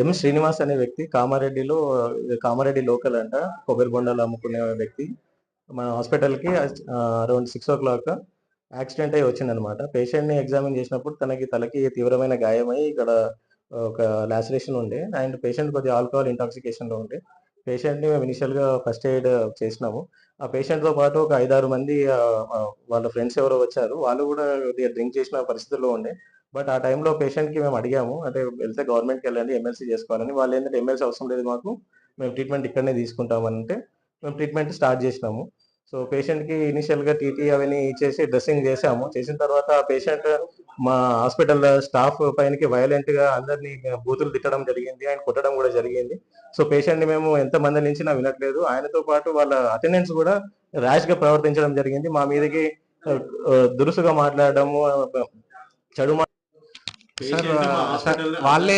ఎం శ్రీనివాస్ అనే వ్యక్తి కామారెడ్డిలో, కామారెడ్డి లోకల్ అంట, కొబ్బరి బొండాలు అమ్ముకునే వ్యక్తి. మన హాస్పిటల్కి అరౌండ్ 6 o'clock యాక్సిడెంట్ అయ్యి వచ్చిందనమాట. పేషెంట్ని ఎగ్జామిన్ చేసినప్పుడు తనకి తలకి తీవ్రమైన గాయమై ఇక్కడ ఒక లాసరేషన్ ఉండే, అండ్ పేషెంట్ కొద్దిగా ఆల్కహాల్ ఇంటాక్సికేషన్లో ఉండే. పేషెంట్ని మేము ఇనిషియల్గా ఫస్ట్ ఎయిడ్ చేసినాము. ఆ పేషెంట్తో పాటు ఒక 5-6 మంది వాళ్ళ ఫ్రెండ్స్ ఎవరో వచ్చారు. వాళ్ళు కూడా కొద్దిగా డ్రింక్ చేసిన పరిస్థితుల్లో ఉండే. బట్ ఆ టైంలో పేషెంట్కి మేము అడిగాము, అంటే వెళ్తే గవర్నమెంట్కి వెళ్ళండి, ఎంఎల్సీ చేసుకోవాలని. వాళ్ళు ఏంటంటే ఎంఎల్సీ అవసరం లేదు మాకు, మేము ట్రీట్మెంట్ ఇక్కడనే తీసుకుంటామంటే మేము ట్రీట్మెంట్ స్టార్ట్ చేసినాము. సో పేషెంట్కి ఇనిషియల్గా టీటీ అవన్నీ ఇచ్చేసి డ్రెస్సింగ్ చేసాము. చేసిన తర్వాత ఆ పేషెంట్ మా హాస్పిటల్ స్టాఫ్ పైనకి వైలెంట్గా అందరినీ బూతులు తిట్టడం జరిగింది, ఆయన కొట్టడం కూడా జరిగింది. సో పేషెంట్ని మేము ఎంత మందలించినా వినట్లేదు. ఆయనతో పాటు వాళ్ళ అటెండెన్స్ కూడా ర్యాష్గా ప్రవర్తించడం జరిగింది. మా మీదకి దురుసుగా మాట్లాడడము, చెడు సార్ వాళ్ళే